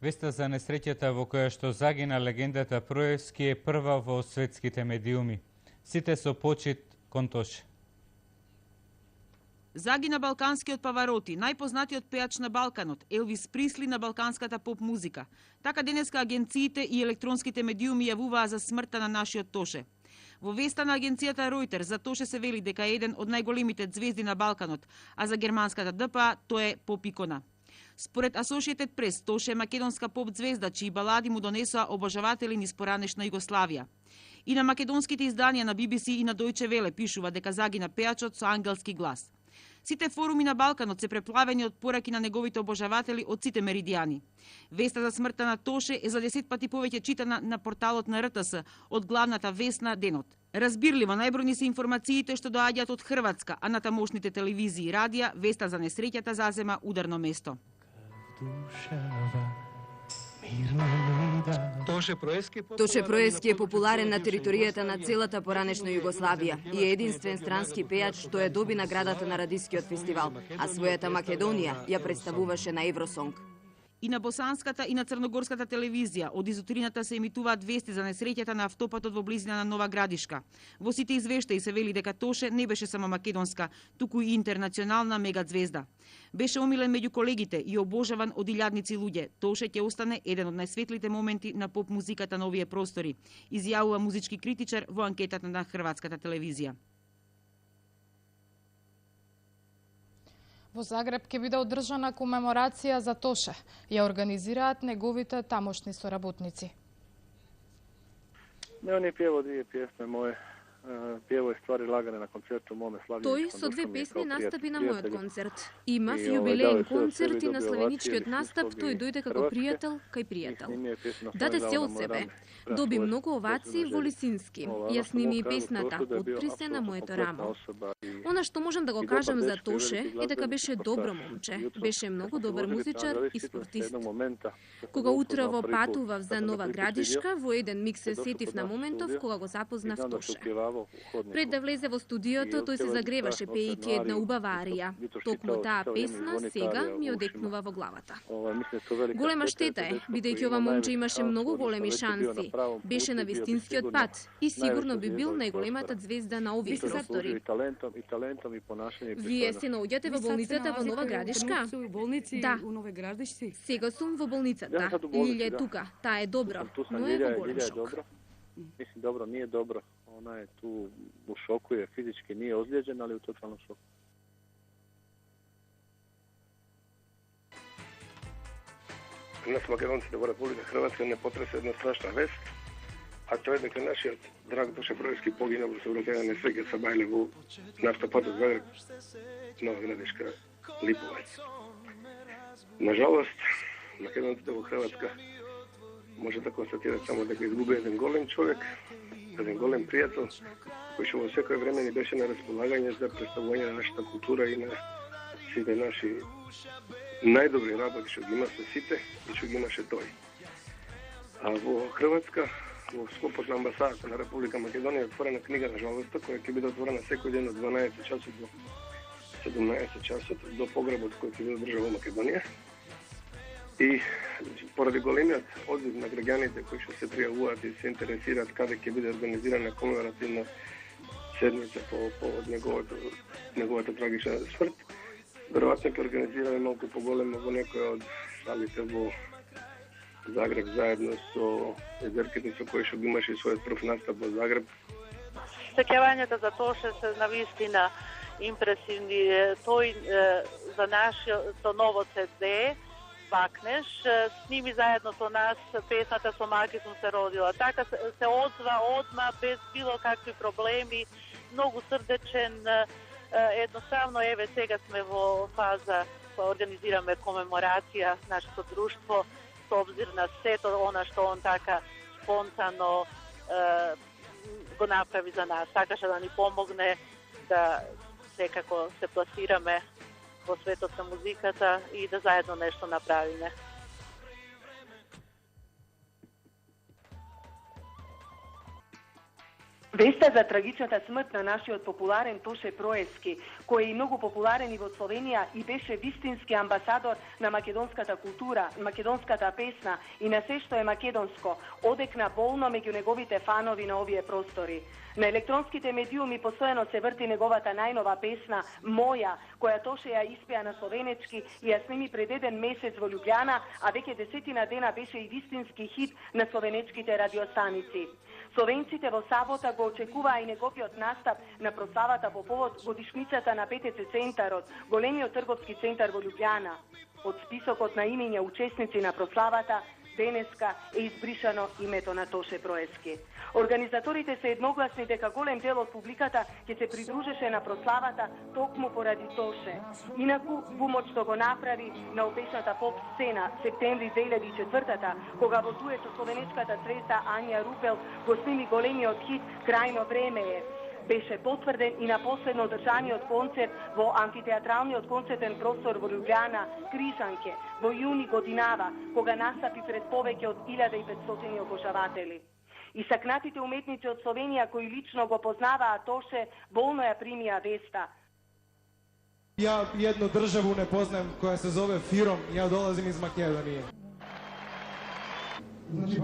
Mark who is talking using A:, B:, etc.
A: Веста за несреќата во која што загина легендата Проевски е прва во светските медиуми. Сите со почит кон Тоше.
B: Загина балканскиот Павароти, најпознатиот пејач на Балканот, Елвис Присли на балканската поп музика. Така денеска агенциите и електронските медиуми јавуваа за смртта на нашиот Тоше. Во веста на агенцијата Ройтер за Тоше се вели дека е еден од најголемите ѕвезди на Балканот, а за германската ДПА тој е поп икона. Според Associated Press, Тоше е македонска поп ѕвезда чии балади му донесоа обожаватели низ поранешна Југославија. И на македонските изданија на BBC и на Deutsche Welle пишува дека загина пејачот со ангелски глас. Сите форуми на Балканот се преплавени од пораки на неговите обожаватели од сите меридијани. Веста за смртта на Тоше е за 10 пати повеќе читана на порталот на РТС од главната вест на денот. Разбирливо, најбројни се информациите што доаѓаат од Хрватска, а на тамошните телевизии и радија веста за несреќата зазема ударно место.
C: Тоше Проевски е популарен на територијата на целата поранешна Југославија и е единствен странски пејач што ја доби наградата на Радискиот фестивал, а својата Македонија ја представуваше на Евросонг.
B: И на босанската и на црногорската телевизија од изутрината се емитуваат вести за несреќата на автопатот во близина на Нова Градишка. Во сите извештаи се вели дека Тоше не беше само македонска, туку и интернационална мегазвезда. Беше омилен меѓу колегите и обожаван од илјадници луѓе. Тоше ќе остане еден од најсветлите моменти на поп музиката на овие простори, изјавува музички критичар во анкетата на хрватската телевизија.
D: Во Загреб ќе биде одржана комеморација за Тоше. Ја организираат неговите тамошни соработници.
E: On je pjevao dvije pjesme moje. Pjevao je Stvari lagane na koncertu u mome Slavljeničkom.
C: Тој со две песни настапи на мојот концерт. Имав јубилеен концерт и на славеничкиот настап тој дојде како пријател кај пријател. Даде се од себе. Доби многу овации во Лисински. Ја сними и песната "Отпри се на моето рамо". Она што можам да го кажам за Тоше е дека беше добро момче. Беше многу добар музичар и спортист. Кога утрово патував за Нова Градишка, во еден миг се сетив на моментов кога го запознав Тоше. Пред да влезе во студиото, тој се загреваше пејќи една убава арија. Токму таа песна сега ми одекнува во главата. Голема штета е, бидејќи ова момче имаше многу големи шанси. Беше на вистинскиот пат и сигурно би бил најголемата ѕвезда на овие простори. Вие се наоѓате во болницата во Нова Градишка? Да. Сега сум во болницата. Лилја е тука. Таа е добро, но е во голем шок.
E: Mislim, dobro, nije dobro. Ona je tu u šoku, je fizički nije ozlijeđena, ali u totalnom šoku.
F: Nas Makedoncите во Република Хрватска не потресе една страшна вест, а тоа е дека нашиот драг Тоше Проевски погина во сообраќајна несреќа со бајле во нафтопатот Загреб, Нова Градишка, Липоваc. Нажалост, Македонците во Хрватска може да констатират само дека изгуби еден голем човек, еден голем пријател, кој што во секој време ни беше на располагање за представување на нашата култура и на сите наши најдобри работи што ги има со сите и што ги имаше тој. А во Хрватска, во склопот на амбасадата на Република Македонија е отворена книга на жалоста, која ќе биде отворена секој ден од 12 часот до 17 часот до погребот кој ќе биде одржан во Македонија. И поради големиот одзив на граѓаните кои што се пријавуваат и се интересираат каде ќе биде организирана комеморативна седница по повод неговата трагична смрт, веројатно ќе организираме малку поголемо во некоја од салите во Загреб заедно со езерките со кои што ги имаше својот прв настап во Загреб.
G: Сеќавањата за Тоше се навистина импресивни. Тој за нашето ново CD Вакнеш сними заедно со нас песната "Со маки сум се родила". Така се одзва одма без било какви проблеми, многу срдечен, едноставно еве сега сме во фаза која организираме комеморација нашето друштво со обзир на сето она што он така спонтано го направи за нас. Сакаше да ни помогне да секако се пласираме во светот на музиката и да заедно нешто направиме.
H: Веста за трагичната смрт на нашиот популарен Тоше Проески, кој е и многу популарен и во Словенија и беше вистински амбасадор на македонската култура, македонската песна и на се што е македонско, одекна болно меѓу неговите фанови на овие простори. На електронските медиуми постојано се врти неговата најнова песна «Моја», која Тоше ја испеа на словенечки и ја сними пред еден месец во Љубљана, а веќе 10 дена беше и вистински хит на словенечките радиостаници. Словенците во сабота го очекуваа и неговиот настап на прославата по повод годишницата на ПТЦ центарот, големиот трговски центар во Љубљана. Од списокот на имења учесници на прославата денеска е избришано името на Тоше Проески. Организаторите се едногласни дека голем дел од публиката ќе се придружеше на прославата токму поради Тоше. Инаку, Бумоч што го направи на опешната поп сцена септември 2004-та, кога во дует со словенечката звезда Ања Рупел го сними големиот хит «Крајно време е». Беше потврден и на последно одржаниот концерт во амфитеатралниот концертен простор во Љубљана, Крижанке, во јуни годинава, кога настапи пред повеќе од 1500 обожаватели. Исакнатите уметници од Словенија кои лично го познаваа Тоше, болно ја примија веста.
I: Ја едну државу не познаем која се зове Фиром, ја долазим из Македонија. Значи,